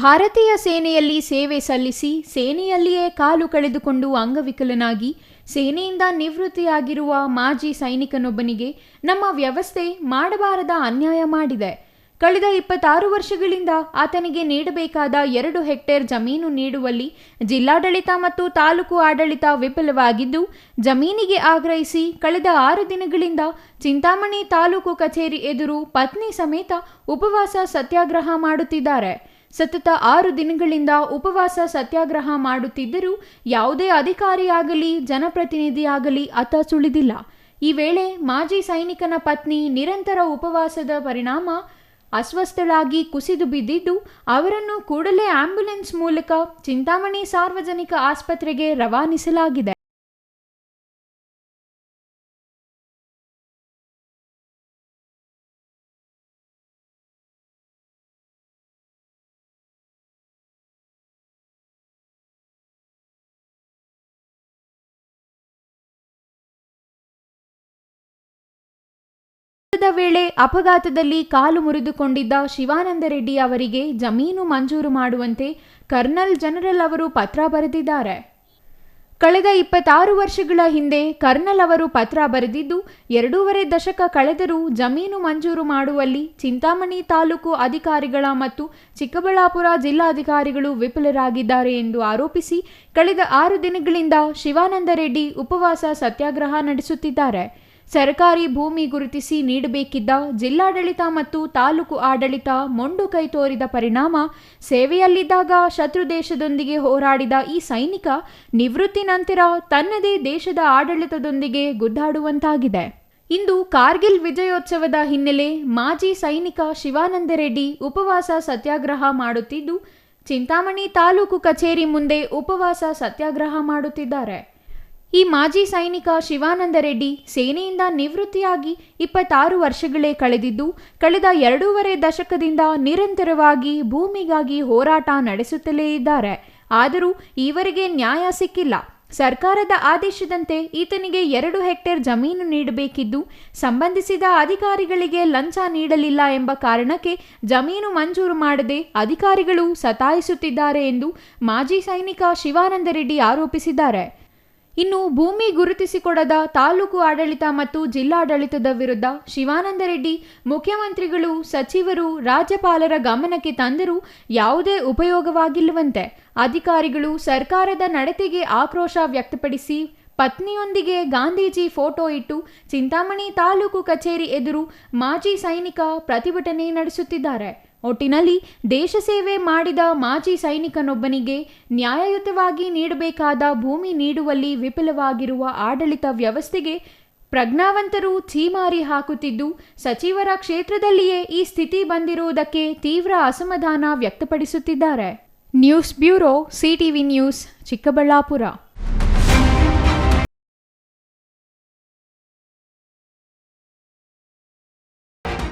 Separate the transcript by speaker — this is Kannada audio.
Speaker 1: ಭಾರತೀಯ ಸೇನೆಯಲ್ಲಿ ಸೇವೆ ಸಲ್ಲಿಸಿ ಸೇನೆಯಲ್ಲಿಯೇ ಕಾಲು ಕಳೆದುಕೊಂಡು ಅಂಗವಿಕಲನಾಗಿ ಸೇನೆಯಿಂದ ನಿವೃತ್ತಿಯಾಗಿರುವ ಮಾಜಿ ಸೈನಿಕನೊಬ್ಬನಿಗೆ ನಮ್ಮ ವ್ಯವಸ್ಥೆ ಮಾಡಬಾರದ ಅನ್ಯಾಯ ಮಾಡಿದೆ. ಕಳೆದ 26 ವರ್ಷಗಳಿಂದ ಆತನಿಗೆ ನೀಡಬೇಕಾದ 2 ಹೆಕ್ಟೇರ್ ಜಮೀನು ನೀಡುವಲ್ಲಿ ಜಿಲ್ಲಾಡಳಿತ ಮತ್ತು ತಾಲೂಕು ಆಡಳಿತ ವಿಫಲವಾಗಿದ್ದು, ಜಮೀನಿಗೆ ಆಗ್ರಹಿಸಿ ಕಳೆದ 6 ದಿನಗಳಿಂದ ಚಿಂತಾಮಣಿ ತಾಲೂಕು ಕಚೇರಿ ಎದುರು ಪತ್ನಿ ಸಮೇತ ಉಪವಾಸ ಸತ್ಯಾಗ್ರಹ ಮಾಡುತ್ತಿದ್ದಾರೆ. ಸತತ 6 ದಿನಗಳಿಂದ ಉಪವಾಸ ಸತ್ಯಾಗ್ರಹ ಮಾಡುತ್ತಿದ್ದರೂ ಯಾವುದೇ ಅಧಿಕಾರಿಯಾಗಲಿ ಜನಪ್ರತಿನಿಧಿಯಾಗಲಿ ಅತ್ತ ಸುಳಿದಿಲ್ಲ. ಈ ವೇಳೆ ಮಾಜಿ ಸೈನಿಕನ ಪತ್ನಿ ನಿರಂತರ ಉಪವಾಸದ ಪರಿಣಾಮ ಅಸ್ವಸ್ಥಳಾಗಿ ಕುಸಿದು ಬಿದ್ದಿದ್ದು, ಅವರನ್ನು ಕೂಡಲೇ ಆಂಬ್ಯುಲೆನ್ಸ್ ಮೂಲಕ ಚಿಂತಾಮಣಿ ಸಾರ್ವಜನಿಕ ಆಸ್ಪತ್ರೆಗೆ ರವಾನಿಸಲಾಗಿದೆ. ವೇಳೆ ಅಪಘಾತದಲ್ಲಿ ಕಾಲು ಮುರಿದುಕೊಂಡಿದ್ದ ಶಿವಾನಂದ ರೆಡ್ಡಿ ಅವರಿಗೆ ಜಮೀನು ಮಂಜೂರು ಮಾಡುವಂತೆ ಕರ್ನಲ್ ಜನರಲ್ ಅವರು ಪತ್ರ ಬರೆದಿದ್ದಾರೆ. ಕಳೆದ 26 ವರ್ಷಗಳ ಹಿಂದೆ ಕರ್ನಲ್ ಅವರು ಪತ್ರ ಬರೆದಿದ್ದು, 2.5 ದಶಕ ಕಳೆದರೂ ಜಮೀನು ಮಂಜೂರು ಮಾಡುವಲ್ಲಿ ಚಿಂತಾಮಣಿ ತಾಲೂಕು ಅಧಿಕಾರಿಗಳ ಮತ್ತು ಚಿಕ್ಕಬಳ್ಳಾಪುರ ಜಿಲ್ಲಾಧಿಕಾರಿಗಳು ವಿಫಲರಾಗಿದ್ದಾರೆ ಎಂದು ಆರೋಪಿಸಿ ಕಳೆದ 6 ದಿನಗಳಿಂದ ಶಿವಾನಂದ ರೆಡ್ಡಿ ಉಪವಾಸ ಸತ್ಯಾಗ್ರಹ ನಡೆಸುತ್ತಿದ್ದಾರೆ. ಸರ್ಕಾರಿ ಭೂಮಿ ಗುರುತಿಸಿ ನೀಡಬೇಕಿದ್ದ ಜಿಲ್ಲಾಡಳಿತ ಮತ್ತು ತಾಲೂಕು ಆಡಳಿತ ಮೊಂಡು ಕೈ ತೋರಿದ ಪರಿಣಾಮ ಸೇವೆಯಲ್ಲಿದ್ದಾಗ ಶತ್ರು ದೇಶದೊಂದಿಗೆ ಹೋರಾಡಿದ ಈ ಸೈನಿಕ ನಿವೃತ್ತಿ ನಂತರ ತನ್ನದೇ ದೇಶದ ಆಡಳಿತದೊಂದಿಗೆ ಗುದ್ದಾಡುವಂತಾಗಿದೆ. ಇಂದು ಕಾರ್ಗಿಲ್ ವಿಜಯೋತ್ಸವದ ಹಿನ್ನೆಲೆ ಮಾಜಿ ಸೈನಿಕ ಶಿವಾನಂದ ರೆಡ್ಡಿ ಉಪವಾಸ ಸತ್ಯಾಗ್ರಹ ಮಾಡುತ್ತಿದ್ದು, ಚಿಂತಾಮಣಿ ತಾಲೂಕು ಕಚೇರಿ ಮುಂದೆ ಉಪವಾಸ ಸತ್ಯಾಗ್ರಹ ಮಾಡುತ್ತಿದ್ದಾರೆ. ಈ ಮಾಜಿ ಸೈನಿಕ ಶಿವಾನಂದ ರೆಡ್ಡಿ ಸೇನೆಯಿಂದ ನಿವೃತ್ತಿಯಾಗಿ 26 ವರ್ಷಗಳೇ ಕಳೆದಿದ್ದು, ಕಳೆದ 2.5 ದಶಕದಿಂದ ನಿರಂತರವಾಗಿ ಭೂಮಿಗಾಗಿ ಹೋರಾಟ ನಡೆಸುತ್ತಲೇ ಇದ್ದಾರೆ. ಆದರೂ ಈವರೆಗೆ ನ್ಯಾಯ ಸಿಕ್ಕಿಲ್ಲ. ಸರ್ಕಾರದ ಆದೇಶದಂತೆ ಈತನಿಗೆ 2 ಹೆಕ್ಟೇರ್ ಜಮೀನು ನೀಡಬೇಕಿದ್ದು, ಸಂಬಂಧಿಸಿದ ಅಧಿಕಾರಿಗಳಿಗೆ ಲಂಚ ನೀಡಲಿಲ್ಲ ಎಂಬ ಕಾರಣಕ್ಕೆ ಜಮೀನು ಮಂಜೂರು ಮಾಡದೆ ಅಧಿಕಾರಿಗಳು ಸತಾಯಿಸುತ್ತಿದ್ದಾರೆ ಎಂದು ಮಾಜಿ ಸೈನಿಕ ಶಿವಾನಂದ ರೆಡ್ಡಿ ಆರೋಪಿಸಿದ್ದಾರೆ. ಇನ್ನು ಭೂಮಿ ಗುರುತಿಸಿಕೊಡದ ತಾಲೂಕು ಆಡಳಿತ ಮತ್ತು ಜಿಲ್ಲಾಡಳಿತದ ವಿರುದ್ಧ ಶಿವಾನಂದ ರೆಡ್ಡಿ ಮುಖ್ಯಮಂತ್ರಿಗಳು, ಸಚಿವರು, ರಾಜ್ಯಪಾಲರ ಗಮನಕ್ಕೆ ತಂದರೂ ಯಾವುದೇ ಉಪಯೋಗವಾಗಿಲ್ಲವಂತೆ. ಅಧಿಕಾರಿಗಳು ಸರ್ಕಾರದ ನಡತೆಗೆ ಆಕ್ರೋಶ ವ್ಯಕ್ತಪಡಿಸಿ ಪತ್ನಿಯೊಂದಿಗೆ ಗಾಂಧೀಜಿ ಫೋಟೋ ಇಟ್ಟು ಚಿಂತಾಮಣಿ ತಾಲೂಕು ಕಚೇರಿ ಎದುರು ಮಾಜಿ ಸೈನಿಕ ಪ್ರತಿಭಟನೆ ನಡೆಸುತ್ತಿದ್ದಾರೆ. ಒಟ್ಟಿನಲ್ಲಿ ದೇಶ ಸೇವೆ ಮಾಡಿದ ಮಾಜಿ ಸೈನಿಕನೊಬ್ಬನಿಗೆ ನ್ಯಾಯಯುತವಾಗಿ ನೀಡಬೇಕಾದ ಭೂಮಿ ನೀಡುವಲ್ಲಿ ವಿಫಲವಾಗಿರುವ ಆಡಳಿತ ವ್ಯವಸ್ಥೆಗೆ ಪ್ರಜ್ಞಾವಂತರು ಛೀಮಾರಿ ಹಾಕುತ್ತಿದ್ದು, ಸಚಿವರ ಕ್ಷೇತ್ರದಲ್ಲಿಯೇ ಈ ಸ್ಥಿತಿ ಬಂದಿರುವುದಕ್ಕೆ ತೀವ್ರ ಅಸಮಾಧಾನ ವ್ಯಕ್ತಪಡಿಸುತ್ತಿದ್ದಾರೆ. News bureau, CTV news, Chikkaballapur.